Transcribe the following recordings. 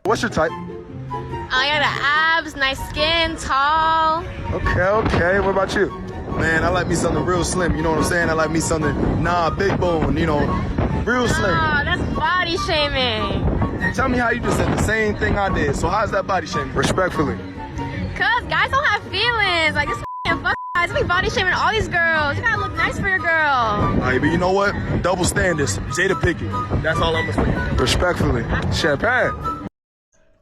What's your type? I got the abs, nice skin, tall. Okay. What about you? Man, I like me something real slim, you know what I'm saying? I like me something, big bone, real slim. Oh, that's body shaming. Tell me how you just said the same thing I did. So how's that body shaming? Respectfully. Cause guys don't have feelings. Like, this fuck guys. We body shaming all these girls. You gotta look nice for your girl. All right, but you know what? Double standards. Jada Pickett. That's all I'm gonna say. Respectfully. Champagne.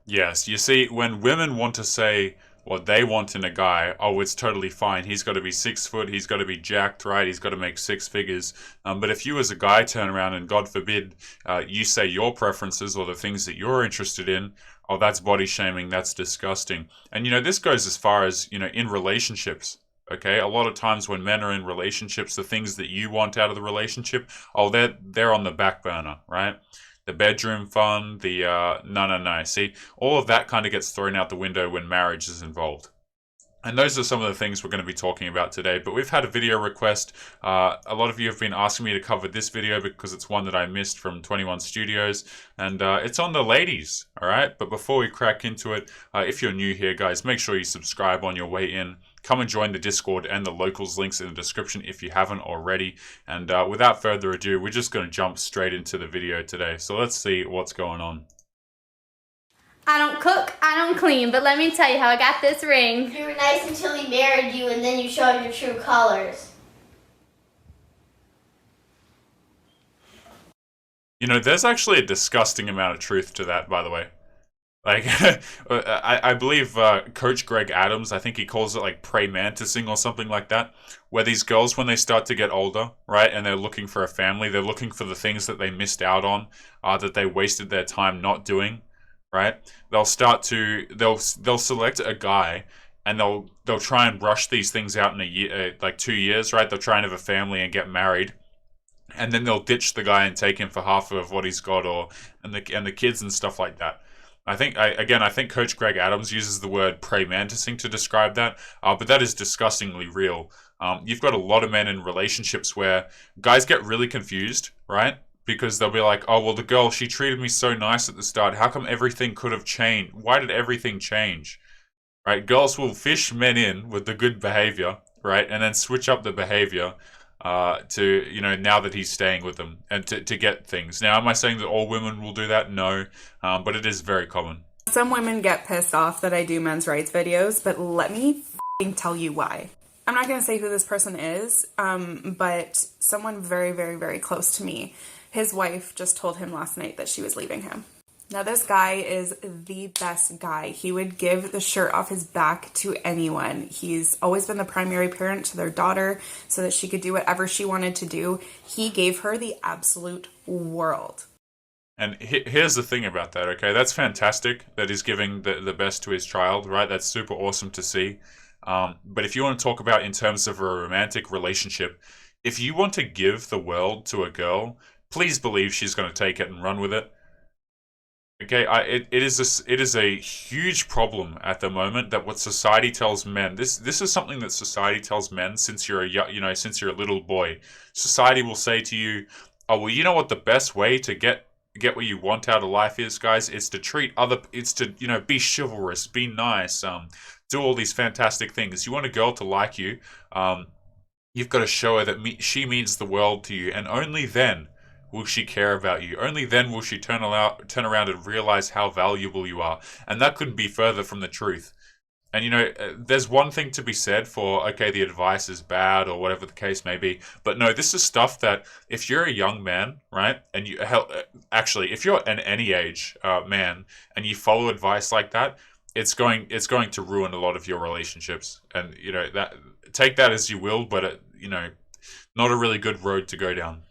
Yes, you see, when women want to say what they want in a guy, oh, it's totally fine. He's got to be 6 foot. He's got to be jacked, right? He's got to make 6 figures. But if you as a guy turn around and, God forbid, you say your preferences or the things that you're interested in, oh, that's body shaming. That's disgusting. And, this goes as far as, in relationships. Okay, a lot of times when men are in relationships, the things that you want out of the relationship, oh, they're on the back burner, right? The bedroom fun, no. See, all of that kind of gets thrown out the window when marriage is involved. And those are some of the things we're going to be talking about today. But we've had a video request. A lot of you have been asking me to cover this video because it's one that I missed from 21 Studios. And it's on the ladies, all right? But before we crack into it, if you're new here, guys, make sure you subscribe on your way in. Come and join the Discord and the locals links in the description if you haven't already. And without further ado, we're just going to jump straight into the video today. So let's see what's going on. I don't cook, I don't clean, but let me tell you how I got this ring. You were nice until he married you, and then you showed your true colors. There's actually a disgusting amount of truth to that, by the way. Like, I believe Coach Greg Adams, I think he calls it like prey-mantising or something like that, where these girls, when they start to get older, right, and they're looking for a family, they're looking for the things that they missed out on, that they wasted their time not doing, right? They'll select a guy, and they'll try and rush these things out in a year, like 2 years, right? They'll try and have a family and get married. And then they'll ditch the guy and take him for half of what he's got, and the kids and stuff like that. I think Coach Greg Adams uses the word prey-mantising to describe that, but that is disgustingly real. You've got a lot of men in relationships where guys get really confused, right? Because they'll be like, oh, well, the girl, she treated me so nice at the start. How come everything could have changed? Why did everything change? Right? Girls will fish men in with the good behavior, right? And then switch up the behavior to, now that he's staying with them and to get things. Now, am I saying that all women will do that? No, but it is very common. Some women get pissed off that I do men's rights videos, but let me tell you why. I'm not going to say who this person is, but someone very, very, very close to me. His wife just told him last night that she was leaving him. Now, this guy is the best guy. He would give the shirt off his back to anyone. He's always been the primary parent to their daughter so that she could do whatever she wanted to do. He gave her the absolute world. And here's the thing about that, okay? That's fantastic that he's giving the best to his child, right? That's super awesome to see. But if you want to talk about in terms of a romantic relationship, if you want to give the world to a girl, please believe she's going to take it and run with it. Okay, it is a huge problem at the moment that what society tells men. This is something that society tells men since you're since you're a little boy. Society will say to you, "Oh, well, you know what the best way to get what you want out of life is, guys? It's to be chivalrous, be nice, do all these fantastic things. You want a girl to like you, you've got to show her that she means the world to you, and only then will she care about you. Only then will she turn around and realize how valuable you are." And that couldn't be further from the truth. And there's one thing to be said for, okay, the advice is bad or whatever the case may be. But no, this is stuff that if you're a young man, right, and if you're an any age man and you follow advice like that, it's going to ruin a lot of your relationships. And that, take that as you will, but not a really good road to go down.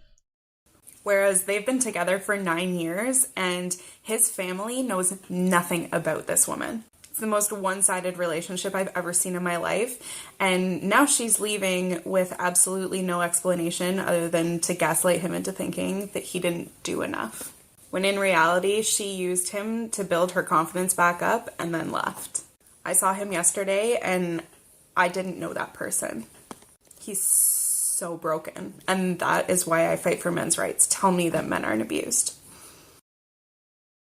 Whereas they've been together for 9 years and his family knows nothing about this woman. It's the most one-sided relationship I've ever seen in my life. And now she's leaving with absolutely no explanation other than to gaslight him into thinking that he didn't do enough. When in reality, she used him to build her confidence back up and then left. I saw him yesterday and I didn't know that person. He's so broken. And that is why I fight for men's rights. Tell me that men aren't abused.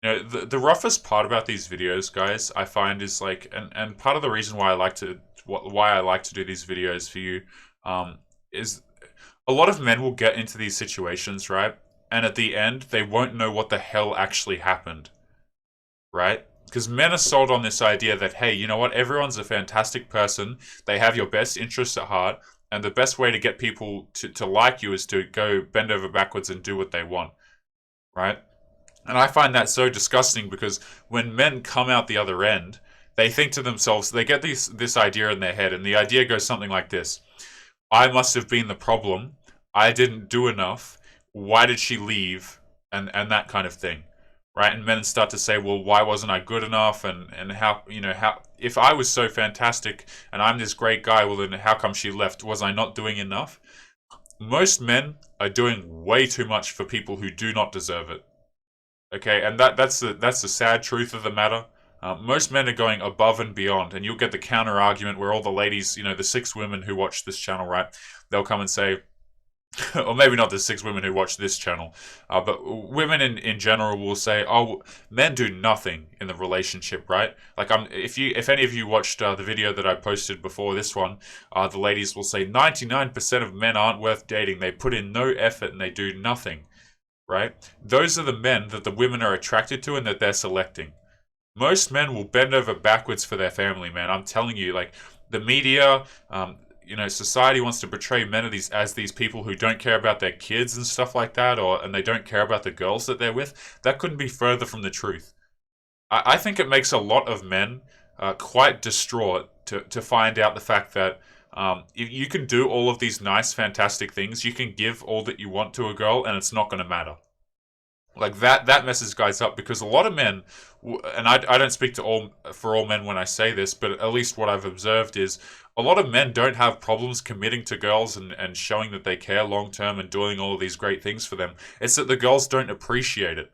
You know, the roughest part about these videos, guys, I find is like, and part of the reason why I like to do these videos for you, is a lot of men will get into these situations, right? And at the end, they won't know what the hell actually happened, right? Because men are sold on this idea that, hey, you know what? Everyone's a fantastic person. They have your best interests at heart. And the best way to get people to like you is to go bend over backwards and do what they want, right? And I find that so disgusting because when men come out the other end, they think to themselves, they get this idea in their head, and the idea goes something like this. I must have been the problem. I didn't do enough. Why did she leave? And that kind of thing. Right? And men start to say, well, why wasn't I good enough? And how, you know, how, if I was so fantastic and I'm this great guy, well, then how come she left? Was I not doing enough? Most men are doing way too much for people who do not deserve it. Okay, and that's the sad truth of the matter. Most men are going above and beyond, and you'll get the counter argument where all the ladies, you know, the 6 women who watch this channel, right? They'll come and say, or maybe not the 6 women who watch this channel, but women in general will say, oh, men do nothing in the relationship, right? Like, if any of you watched the video that I posted before this one, the ladies will say 99% of men aren't worth dating. They put in no effort and they do nothing, right? Those are the men that the women are attracted to and that they're selecting. Most men will bend over backwards for their family, man. I'm telling you, like, the media, you know, society wants to portray men as these people who don't care about their kids and stuff like that, and they don't care about the girls that they're with. That couldn't be further from the truth. I think it makes a lot of men quite distraught to find out the fact that you can do all of these nice, fantastic things. You can give all that you want to a girl, and it's not going to matter. Like, that messes guys up, because a lot of men, and I don't speak for all men when I say this, but at least what I've observed is a lot of men don't have problems committing to girls and showing that they care long term and doing all of these great things for them. It's that the girls don't appreciate it,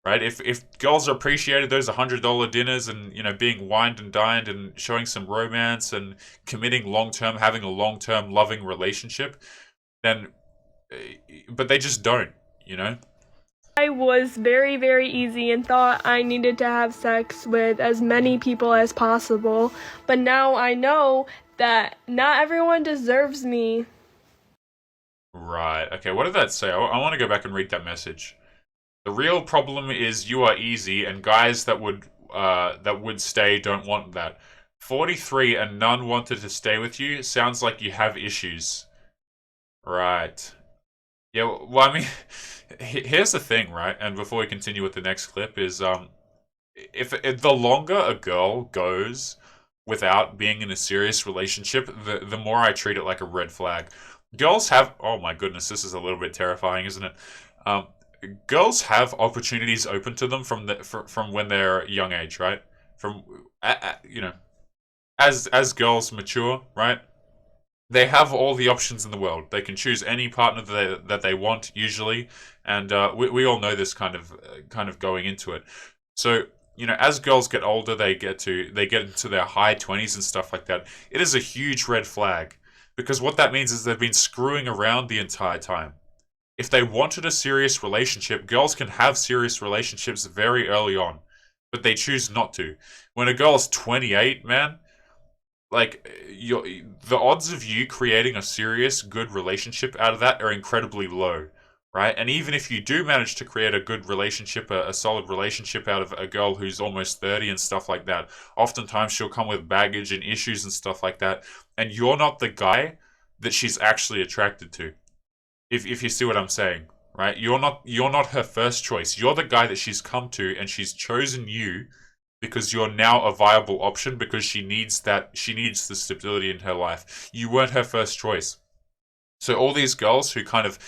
right? If girls appreciated those $100 dinners and, you know, being wined and dined and showing some romance and committing long term, having a long term loving relationship, then, but they just don't, you know. I was very, very easy and thought I needed to have sex with as many people as possible. But now I know that not everyone deserves me. Right. Okay, what did that say? I want to go back and read that message. The real problem is you are easy, and guys that would stay don't want that. 43 and none wanted to stay with you. Sounds like you have issues. Right. Yeah, well, I mean, here's the thing, right? And before we continue with the next clip is, if the longer a girl goes without being in a serious relationship, the more I treat it like a red flag. Girls have, oh my goodness, this is a little bit terrifying, isn't it? Girls have opportunities open to them from when they're young age, right? You know, as girls mature, right? They have all the options in the world. They can choose any partner that they want, usually, and we all know this kind of going into it. So, you know, as girls get older, they get into their high 20s and stuff like that. It is a huge red flag, because what that means is they've been screwing around the entire time. If they wanted a serious relationship, girls can have serious relationships very early on, but they choose not to. When a girl's 28, man, like, the odds of you creating a serious, good relationship out of that are incredibly low, right? And even if you do manage to create a good relationship, a solid relationship out of a girl who's almost 30 and stuff like that, oftentimes she'll come with baggage and issues and stuff like that, and you're not the guy that she's actually attracted to. If you see what I'm saying, right? You're not her first choice. You're the guy that she's come to, and she's chosen you because you're now a viable option, because she needs the stability in her life. You weren't her first choice. So all these girls who kind of,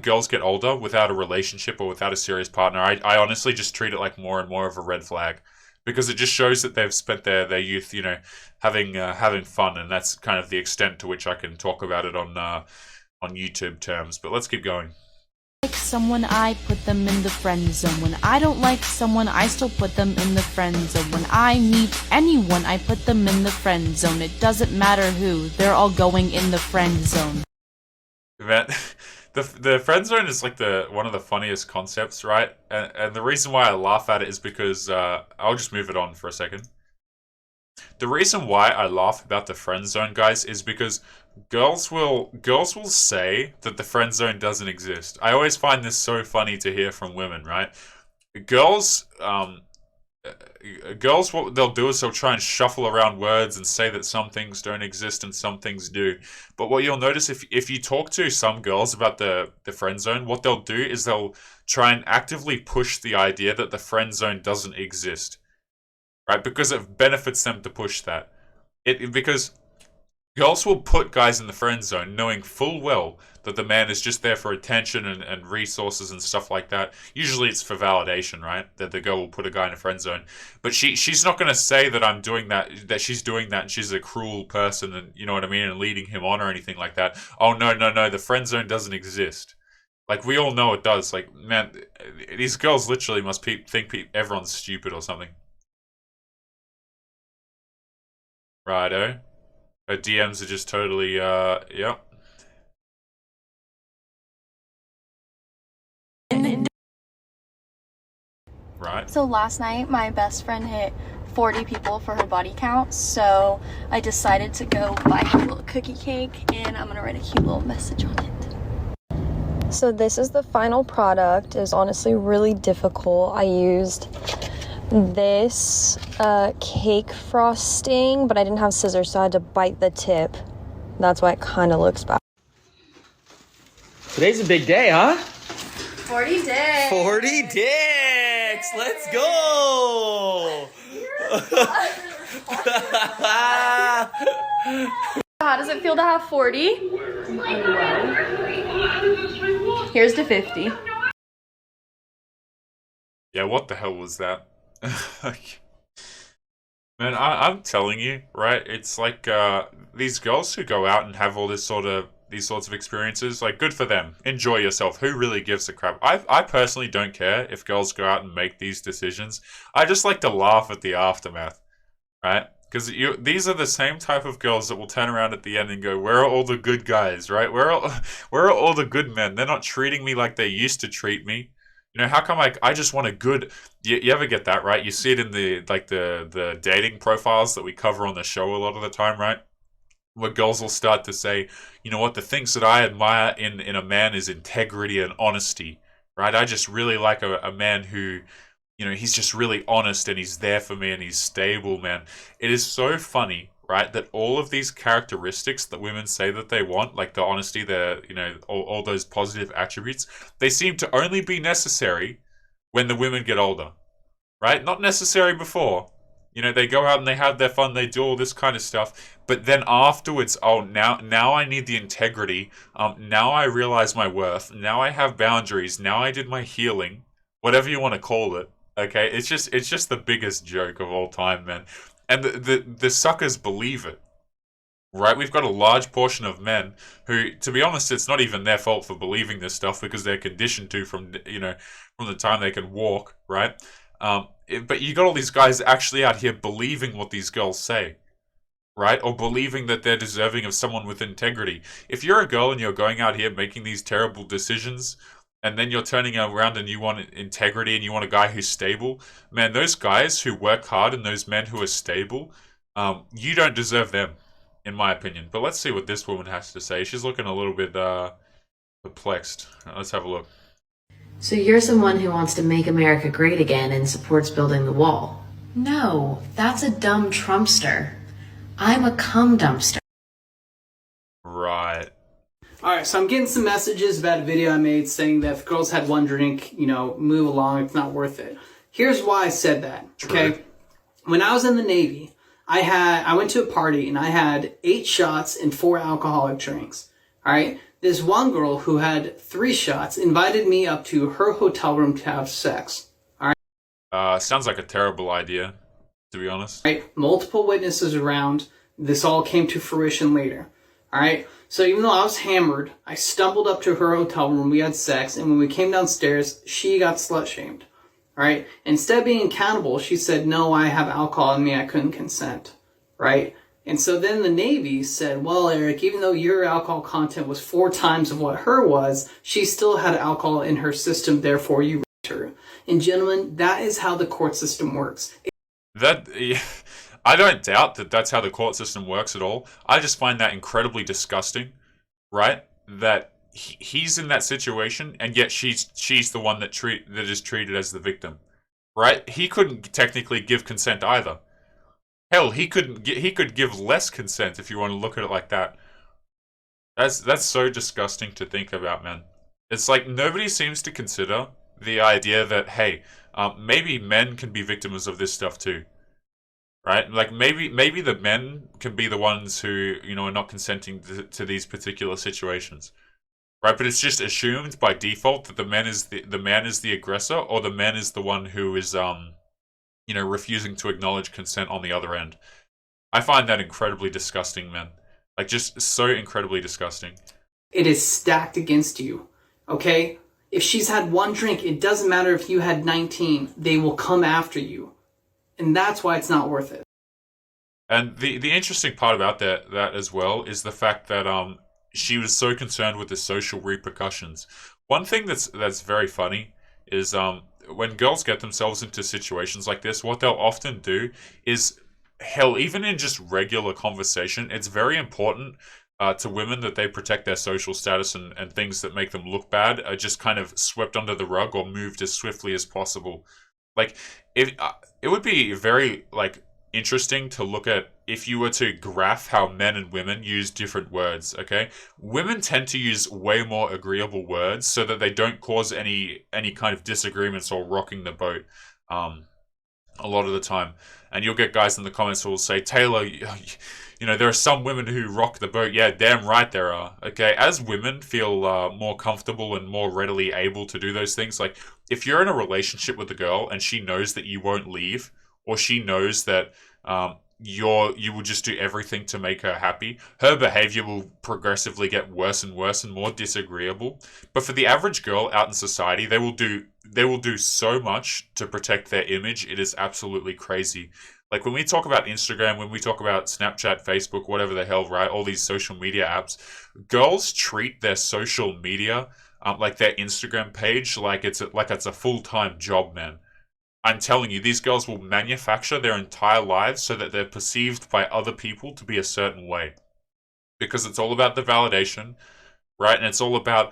girls get older without a relationship or without a serious partner, I honestly just treat it like more and more of a red flag, because it just shows that they've spent their youth, you know, having fun, and that's kind of the extent to which I can talk about it on YouTube terms. But let's keep going. Like someone, I put them in the friend zone. When I don't like someone, I still put them in the friend zone. When I meet anyone, I put them in the friend zone. It doesn't matter who, they're all going in the friend zone. the friend zone is like one of the funniest concepts, right? And the reason why I laugh at it is because I'll just move it on for a second. The reason why I laugh about the friend zone, guys, is because girls will say that the friend zone doesn't exist. I always find this so funny to hear from women, right? Girls, what they'll do is they'll try and shuffle around words and say that some things don't exist and some things do. But what you'll notice if you talk to some girls about the friend zone, what they'll do is they'll try and actively push the idea that the friend zone doesn't exist. Right, because it benefits them to push that. Because girls will put guys in the friend zone knowing full well that the man is just there for attention and resources and stuff like that. Usually it's for validation, right? That the girl will put a guy in a friend zone. But she's not going to say that I'm doing that she's doing that and she's a cruel person and, you know what I mean, and leading him on or anything like that. Oh, no, the friend zone doesn't exist. Like, we all know it does. Like, man, these girls literally must think everyone's stupid or something. Righto. Her DMs are just totally, yep. Right. So last night, my best friend hit 40 people for her body count, so I decided to go buy her a little cookie cake, and I'm gonna write a cute little message on it. So this is the final product. It was honestly really difficult. I used this cake frosting, but I didn't have scissors, so I had to bite the tip. That's why it kind of looks bad. Today's a big day, huh? 40 dicks! 40 dicks! Let's go! How does it feel to have 40? Here's to 50. Yeah, what the hell was that? Man, I'm telling you, right? It's like these girls who go out and have all these sorts of experiences, like, good for them. Enjoy yourself. Who really gives a crap? I personally don't care if girls go out and make these decisions. I just like to laugh at the aftermath, right? Because these are the same type of girls that will turn around at the end and go, "Where are all the good guys, right? Where are all the good men? They're not treating me like they used to treat me." You know, how come I just want a good... You ever get that, right? You see it in the dating profiles that we cover on the show a lot of the time, right? Where girls will start to say, you know what, the things that I admire in a man is integrity and honesty, right? I just really like a man who, you know, he's just really honest and he's there for me and he's stable, man. It is so funny, right, that all of these characteristics that women say that they want, like the honesty, the, you know, all those positive attributes, they seem to only be necessary when the women get older, right? Not necessary before. You know, they go out and they have their fun, they do all this kind of stuff, but then afterwards, oh, now I need the integrity, now I realize my worth, now I have boundaries, now I did my healing, whatever you want to call it, okay? It's just the biggest joke of all time, man. And the suckers believe it, right? We've got a large portion of men who, to be honest, it's not even their fault for believing this stuff because they're conditioned to from the time they can walk, right? But you got all these guys actually out here believing what these girls say, right? Or believing that they're deserving of someone with integrity. If you're a girl and you're going out here making these terrible decisions, and then you're turning around and you want integrity and you want a guy who's stable, man, those guys who work hard and those men who are stable, you don't deserve them, in my opinion. But let's see what this woman has to say. She's looking a little bit perplexed. Let's have a look. So you're someone who wants to make America great again and supports building the wall. No, that's a dumb Trumpster. I'm a cum dumpster. Right. Alright, so I'm getting some messages about a video I made saying that if girls had one drink, you know, move along, it's not worth it. Here's why I said that, okay? When I was in the Navy, I went to a party and I had 8 shots and 4 alcoholic drinks, alright? This one girl who had 3 shots invited me up to her hotel room to have sex, alright? Sounds like a terrible idea, to be honest. Right? Multiple witnesses around. This all came to fruition later, alright? So even though I was hammered, I stumbled up to her hotel room, we had sex, and when we came downstairs, she got slut-shamed. Right? Instead of being accountable, she said, no, I have alcohol in me, I couldn't consent. Right? And so then the Navy said, well, Eric, even though your alcohol content was 4 times of what her was, she still had alcohol in her system, therefore you raped her. And gentlemen, that is how the court system works. I don't doubt that that's how the court system works at all. I just find that incredibly disgusting, right? That he's in that situation, and yet she's the one that is treated as the victim, right? He couldn't technically give consent either. Hell, he could give less consent if you want to look at it like that. That's so disgusting to think about, man. It's like nobody seems to consider the idea that, hey, maybe men can be victims of this stuff too, right? Like maybe the men can be the ones who, you know, are not consenting to these particular situations, right? But it's just assumed by default that the man is the aggressor, or the man is the one who is you know, refusing to acknowledge consent on the other end. I find that incredibly disgusting, man. Like, just so incredibly disgusting. It is stacked against you, okay? If she's had 1 drink, it doesn't matter if you had 19. They will come after you. And that's why it's not worth it. And the interesting part about that as well is the fact that she was so concerned with the social repercussions. One thing that's very funny is when girls get themselves into situations like this, what they'll often do is, hell, even in just regular conversation, it's very important to women that they protect their social status, and things that make them look bad are just kind of swept under the rug or moved as swiftly as possible. Like, it would be very, like, interesting to look at if you were to graph how men and women use different words, okay? Women tend to use way more agreeable words so that they don't cause any kind of disagreements or rocking the boat a lot of the time. And you'll get guys in the comments who will say, Taylor, you know, there are some women who rock the boat. Yeah, damn right there are. Okay, as women feel more comfortable and more readily able to do those things, like if you're in a relationship with a girl and she knows that you won't leave, or she knows that you will just do everything to make her happy, her behavior will progressively get worse and worse and more disagreeable. But for the average girl out in society, they will do so much to protect their image. It is absolutely crazy. Like when we talk about Instagram, when we talk about Snapchat, Facebook, whatever the hell, right? All these social media apps, girls treat their social media, like their Instagram page, like it's a full-time job, man. I'm telling you, these girls will manufacture their entire lives so that they're perceived by other people to be a certain way. Because it's all about the validation, right? And it's all about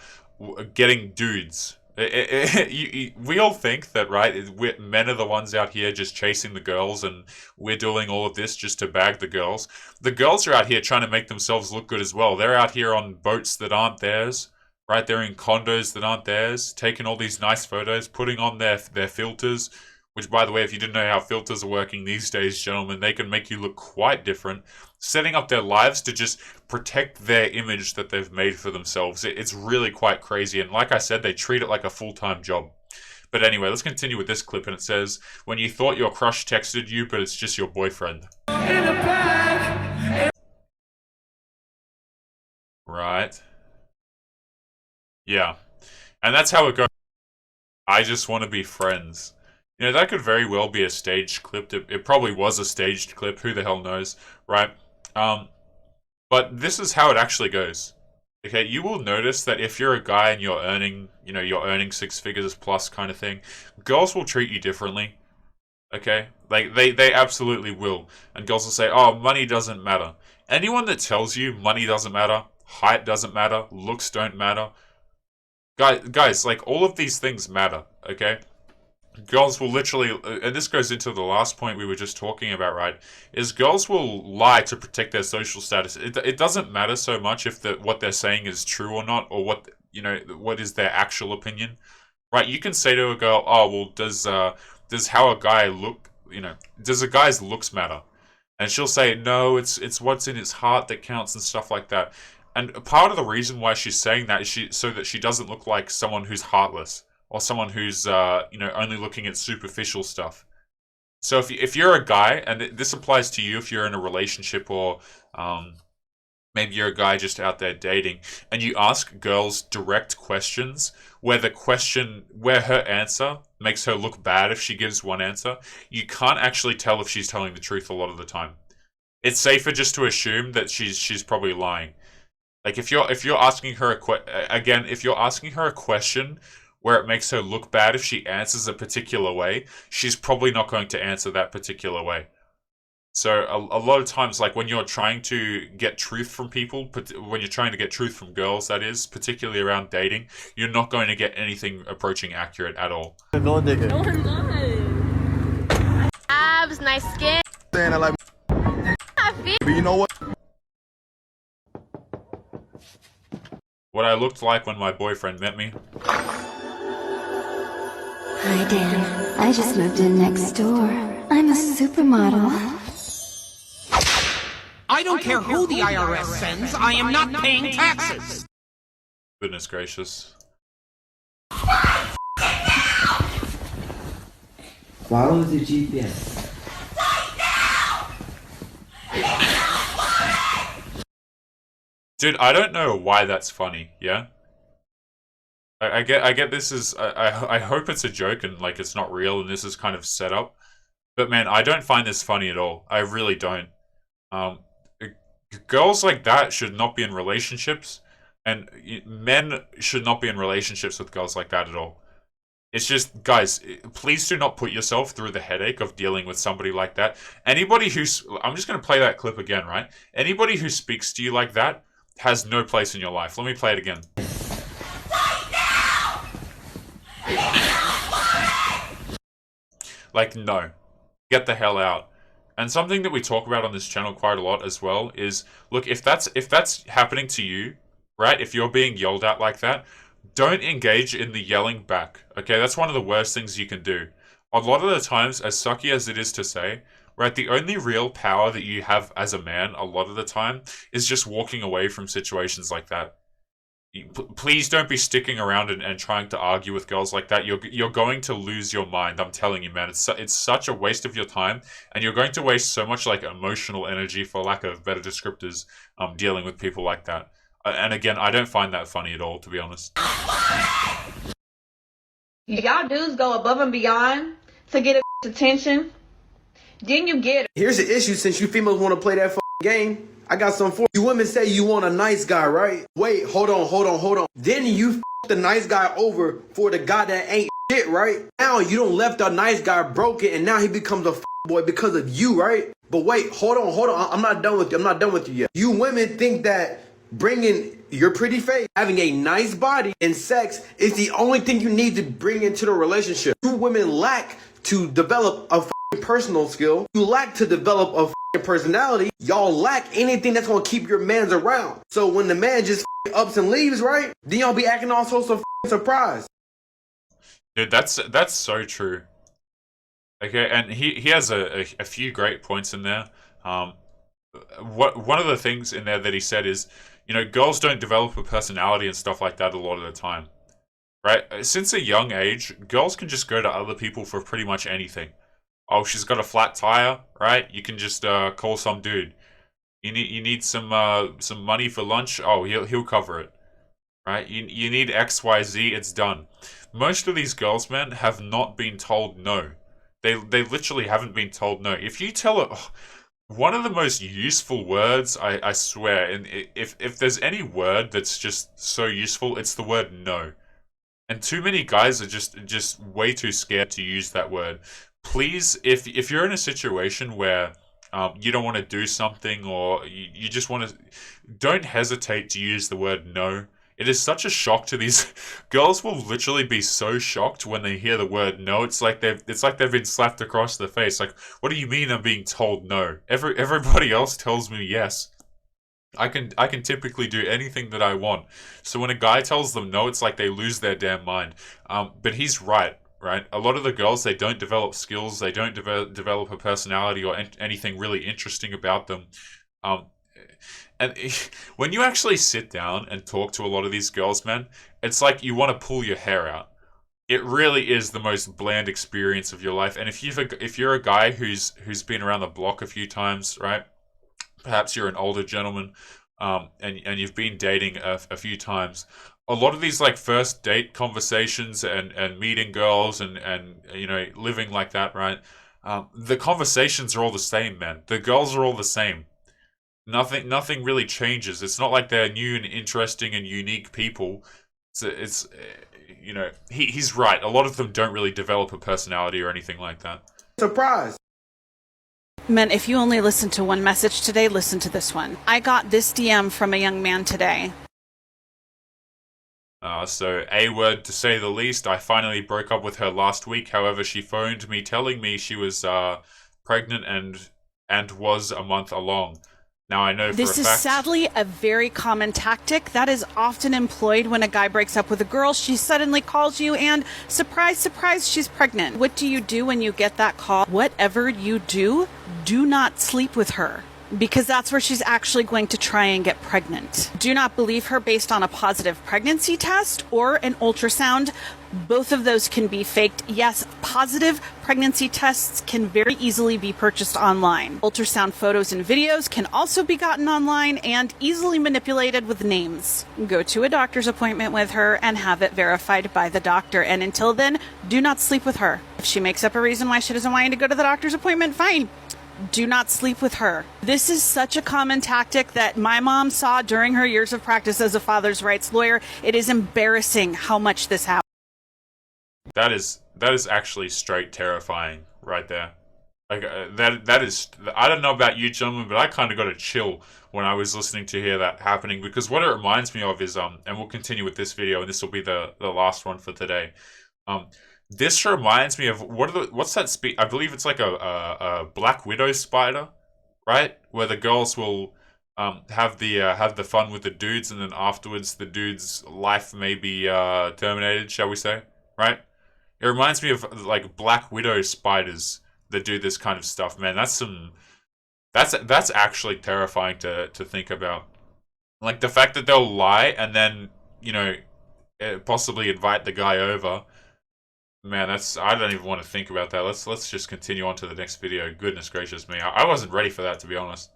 getting dudes. We all think that, right, men are the ones out here just chasing the girls, and we're doing all of this just to bag the girls. The girls are out here trying to make themselves look good as well. They're out here on boats that aren't theirs, right? They're in condos that aren't theirs, taking all these nice photos, putting on their filters. Which, by the way, if you didn't know how filters are working these days, gentlemen, they can make you look quite different. Setting up their lives to just protect their image that they've made for themselves. It's really quite crazy. And like I said, they treat it like a full-time job. But anyway, let's continue with this clip. And it says, when you thought your crush texted you, but it's just your boyfriend. Right. Yeah. And that's how it goes. I just want to be friends. You know, that could very well be a staged clip. It probably was a staged clip. Who the hell knows, right? But this is how it actually goes. Okay, you will notice that if you're a guy and you're earning, you know, you're earning 6 figures plus kind of thing, girls will treat you differently. Okay, like they absolutely will. And girls will say, "Oh, money doesn't matter." Anyone that tells you money doesn't matter, height doesn't matter, looks don't matter, guys, like all of these things matter. Okay. Girls will literally, and this goes into the last point we were just talking about, right? Is girls will lie to protect their social status. It doesn't matter so much if what they're saying is true or not, or what is their actual opinion, right? You can say to a girl, "Oh, well, does how a guy look, does a guy's looks matter?" And she'll say, "No, it's what's in his heart that counts," and stuff like that. And part of the reason why she's saying that is so that she doesn't look like someone who's heartless. Or someone who's, only looking at superficial stuff. So if you're a guy, and this applies to you if you're in a relationship, or maybe you're a guy just out there dating, and you ask girls direct questions where her answer makes her look bad if she gives one answer, you can't actually tell if she's telling the truth a lot of the time. it's safer just to assume that she's probably lying. Like if you're asking her if you're asking her a question where it makes her look bad if she answers a particular way, she's probably not going to answer that particular way. So a lot of times, like when you're trying to get truth from people, when you're trying to get truth from girls, that is, particularly around dating, you're not going to get anything approaching accurate at all. No, I'm not. Abs, nice skin. Saying I like. But you know what? What I looked like when my boyfriend met me. Hi, Dan. I just moved in next door. I'm a supermodel. I don't care who the IRS sends. I am not paying taxes. Goodness gracious. Follow the GPS. Dude, I don't know why that's funny, yeah? I get this is... I hope it's a joke and, like, it's not real and this is kind of set up. But, man, I don't find this funny at all. I really don't. Girls like that should not be in relationships. And men should not be in relationships with girls like that at all. It's just, guys, please do not put yourself through the headache of dealing with somebody like that. Anybody who's... I'm just going to play that clip again, right? Anybody who speaks to you like that has no place in your life. Let me play it again. Like, no. Get the hell out. And something that we talk about on this channel quite a lot as well is, look, if that's happening to you, right? If you're being yelled at like that, don't engage in the yelling back. Okay, that's one of the worst things you can do. A lot of the times, as sucky as it is to say, right, the only real power that you have as a man a lot of the time is just walking away from situations like that. Please don't be sticking around and trying to argue with girls like that. You're going to lose your mind. I'm telling you, man. It's such a waste of your time, and you're going to waste so much like emotional energy, for lack of better descriptors, dealing with people like that. And again, I don't find that funny at all, to be honest. Y'all dudes go above and beyond to get a attention. Then you get it. Here's the issue, since you females want to play that game. I got something for you. Women say you want a nice guy, right? Wait, hold on. Then you the nice guy over for the guy that ain't shit, right? Now you don't left a nice guy broken, and now he becomes a boy because of you, right? But wait, hold on. I'm not done with you yet. You women think that bringing your pretty face, having a nice body, and sex is the only thing you need to bring into the relationship. You women lack to develop a personal skill. You lack to develop a personality. Y'all lack anything that's gonna keep your mans around. So when the man just ups and leaves, right? Then y'all be acting all sorts of surprised. Dude, that's so true. Okay, and he has a few great points in there. One of the things in there that he said is, you know, girls don't develop a personality and stuff like that a lot of the time, right? Since a young age, girls can just go to other people for pretty much anything. Oh, she's got a flat tire, right? You can just call some dude. You need some money for lunch. Oh, he'll cover it, right? You need XYZ. It's done. Most of these girls, man, have not been told no. They literally haven't been told no. If you tell her, one of the most useful words, I swear, and if there's any word that's just so useful, it's the word no. And too many guys are just way too scared to use that word. Please, if you're in a situation where you don't want to do something, or you just want to, don't hesitate to use the word no. It is such a shock to these girls. Will literally be so shocked when they hear the word no. It's like they've been slapped across the face. Like, what do you mean I'm being told no? Everybody else tells me yes. I can typically do anything that I want. So when a guy tells them no, it's like they lose their damn mind. But he's right. Right, a lot of the girls, they don't develop skills, they don't develop a personality or anything really interesting about them. And when you actually sit down and talk to a lot of these girls, man, it's like you want to pull your hair out. It really is the most bland experience of your life. And if you're a guy who's been around the block a few times, right? Perhaps you're an older gentleman, and you've been dating a few times. A lot of these like first date conversations and meeting girls and you know, living like that, right? the conversations are all the same, man. The girls are all the same. Nothing really changes. It's not like they're new and interesting and unique people. It's you know, he's right. A lot of them don't really develop a personality or anything like that. Surprise. Men, if you only listen to one message today, listen to this one. I got this DM from a young man today. So, A word to say the least, I finally broke up with her last week. However, she phoned me telling me she was pregnant and was a month along. Now I know for a fact... This is sadly a very common tactic that is often employed when a guy breaks up with a girl. She suddenly calls you and, surprise, surprise, she's pregnant. What do you do when you get that call? Whatever you do, do not sleep with her. Because that's where she's actually going to try and get pregnant. Do not believe her based on a positive pregnancy test or an ultrasound. Both of those can be faked. Yes, positive pregnancy tests can very easily be purchased online. Ultrasound photos and videos can also be gotten online and easily manipulated with names. Go to a doctor's appointment with her and have it verified by the doctor. And until then, do not sleep with her. If she makes up a reason why she doesn't want you to go to the doctor's appointment, fine. Do not sleep with her. This is such a common tactic that my mom saw during her years of practice as a father's rights lawyer. It is embarrassing how much this happens. That is actually straight terrifying right there. Like that is, I don't know about you gentlemen, but I kind of got a chill when I was listening to hear that happening, because what it reminds me of is and we'll continue with this video, and this will be the last one for today. This reminds me of what's that I believe it's like a Black Widow spider, right? Where the girls will have the fun with the dudes, and then afterwards the dude's life may be terminated, shall we say, right? It reminds me of like Black Widow spiders that do this kind of stuff, man. That's actually terrifying to think about. Like the fact that they'll lie and then, you know, possibly invite the guy over. Man, I don't even want to think about that. Let's just continue on to the next video. Goodness gracious me. I wasn't ready for that, to be honest.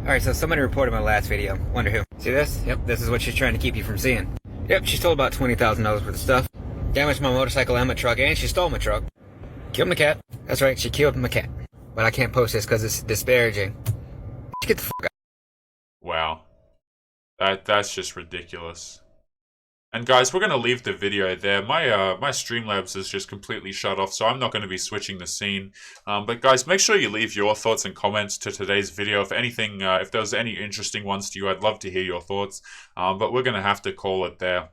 Alright, so somebody reported my last video. Wonder who. See this? Yep, this is what she's trying to keep you from seeing. Yep, she stole about $20,000 worth of stuff. Damaged my motorcycle and my truck, and she stole my truck. Killed my cat. That's right, she killed my cat. But I can't post this because it's disparaging. Get the fuck out. Wow. That's just ridiculous. And guys, we're going to leave the video there. My Streamlabs is just completely shut off, so I'm not going to be switching the scene. But guys, make sure you leave your thoughts and comments to today's video. If anything, if there's any interesting ones to you, I'd love to hear your thoughts. But we're going to have to call it there.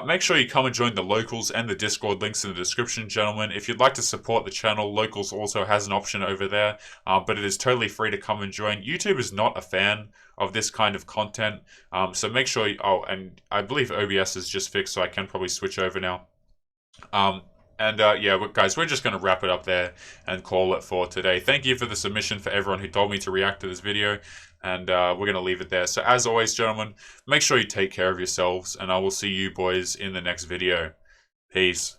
Make sure you come and join the Locals and the Discord links in the description, gentlemen. If you'd like to support the channel, Locals also has an option over there, but it is totally free to come and join. YouTube is not a fan of this kind of content, so make sure you, and I believe OBS is just fixed, so I can probably switch over now. Yeah, guys, we're just going to wrap it up there and call it for today. Thank you for the submission for everyone who told me to react to this video, and we're going to leave it there. So as always, gentlemen, make sure you take care of yourselves, and I will see you boys in the next video. Peace.